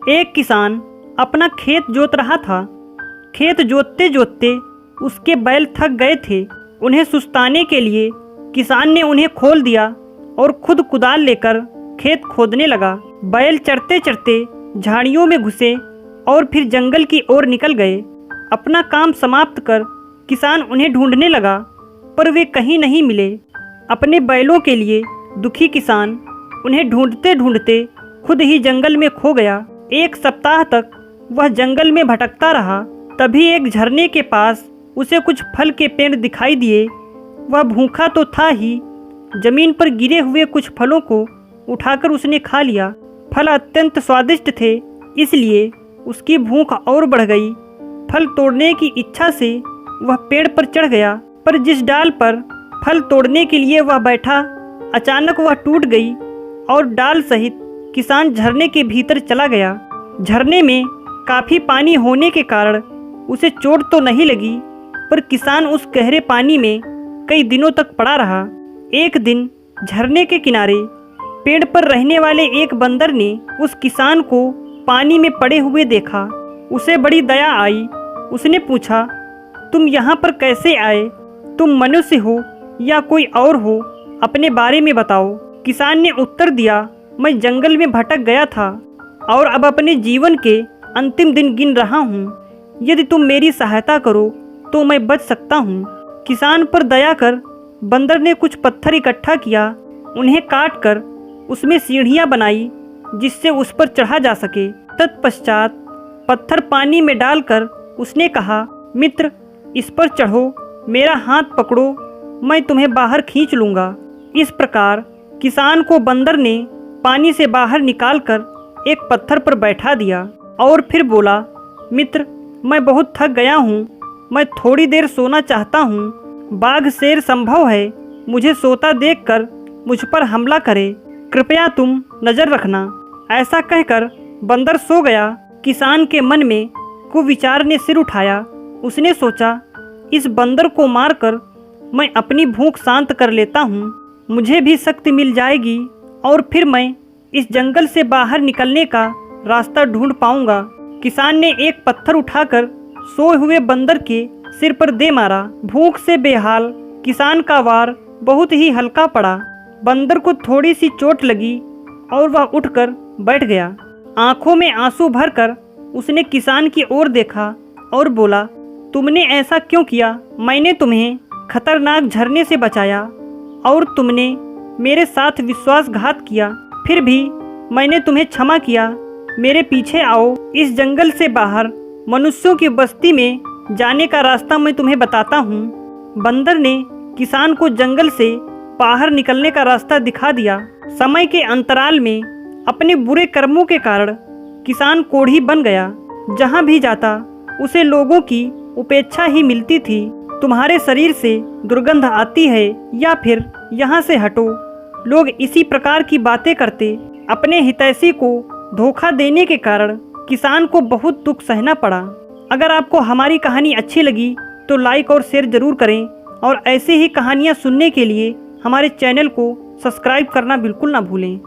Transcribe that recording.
एक किसान अपना खेत जोत रहा था। खेत जोतते जोतते उसके बैल थक गए थे। उन्हें सुस्ताने के लिए किसान ने उन्हें खोल दिया और खुद कुदाल लेकर खेत खोदने लगा। बैल चरते चरते झाड़ियों में घुसे और फिर जंगल की ओर निकल गए। अपना काम समाप्त कर किसान उन्हें ढूंढने लगा, पर वे कहीं नहीं मिले। अपने बैलों के लिए दुखी किसान उन्हें ढूंढते ढूंढते खुद ही जंगल में खो गया। 1 सप्ताह तक वह जंगल में भटकता रहा। तभी एक झरने के पास उसे कुछ फल के पेड़ दिखाई दिए। वह भूखा तो था ही, जमीन पर गिरे हुए कुछ फलों को उठाकर उसने खा लिया। फल अत्यंत स्वादिष्ट थे, इसलिए उसकी भूख और बढ़ गई। फल तोड़ने की इच्छा से वह पेड़ पर चढ़ गया, पर जिस डाल पर फल तोड़ने के लिए वह बैठा, अचानक वह टूट गई और डाल सहित किसान झरने के भीतर चला गया। झरने में काफ़ी पानी होने के कारण उसे चोट तो नहीं लगी, पर किसान उस गहरे पानी में कई दिनों तक पड़ा रहा। एक दिन झरने के किनारे पेड़ पर रहने वाले एक बंदर ने उस किसान को पानी में पड़े हुए देखा। उसे बड़ी दया आई। उसने पूछा, तुम यहाँ पर कैसे आए? तुम मनुष्य हो या कोई और हो? अपने बारे में बताओ। किसान ने उत्तर दिया, मैं जंगल में भटक गया था और अब अपने जीवन के अंतिम दिन गिन रहा हूँ। यदि तुम मेरी सहायता करो तो मैं बच सकता हूँ। किसान पर दया कर बंदर ने कुछ पत्थर इकट्ठा किया। उन्हें काट कर उसमें सीढ़ियाँ बनाई जिससे उस पर चढ़ा जा सके। तत्पश्चात पत्थर पानी में डालकर उसने कहा, मित्र, इस पर चढ़ो, मेरा हाथ पकड़ो, मैं तुम्हें बाहर खींच लूँगा। इस प्रकार किसान को बंदर ने पानी से बाहर निकालकर एक पत्थर पर बैठा दिया और फिर बोला, मित्र, मैं बहुत थक गया हूँ, मैं थोड़ी देर सोना चाहता हूँ। बाघ शेर संभव है मुझे सोता देखकर मुझ पर हमला करे, कृपया तुम नज़र रखना। ऐसा कहकर बंदर सो गया। किसान के मन में कुविचार ने सिर उठाया। उसने सोचा, इस बंदर को मारकर मैं अपनी भूख शांत कर लेता हूँ, मुझे भी शक्ति मिल जाएगी और फिर मैं इस जंगल से बाहर निकलने का रास्ता ढूंढ पाऊंगा। किसान ने एक पत्थर उठाकर सोए हुए बंदर के सिर पर दे मारा। भूख से बेहाल किसान का वार बहुत ही हल्का पड़ा। बंदर को थोड़ी सी चोट लगी और वह उठकर बैठ गया। आंखों में आंसू भरकर उसने किसान की ओर देखा और बोला, तुमने ऐसा क्यों किया? मैंने तुम्हें खतरनाक झरने से बचाया और तुमने मेरे साथ विश्वासघात किया, फिर भी मैंने तुम्हें क्षमा किया। मेरे पीछे आओ, इस जंगल से बाहर मनुष्यों की बस्ती में जाने का रास्ता मैं तुम्हें बताता हूँ। बंदर ने किसान को जंगल से बाहर निकलने का रास्ता दिखा दिया। समय के अंतराल में अपने बुरे कर्मों के कारण किसान कोढ़ी बन गया। जहाँ भी जाता उसे लोगों की उपेक्षा ही मिलती थी। तुम्हारे शरीर से दुर्गंध आती है या फिर यहाँ से हटो। लोग इसी प्रकार की बातें करते। अपने हितैषी को धोखा देने के कारण किसान को बहुत दुख सहना पड़ा। अगर आपको हमारी कहानी अच्छी लगी तो लाइक और शेयर जरूर करें और ऐसे ही कहानियाँ सुनने के लिए हमारे चैनल को सब्सक्राइब करना बिल्कुल ना भूलें।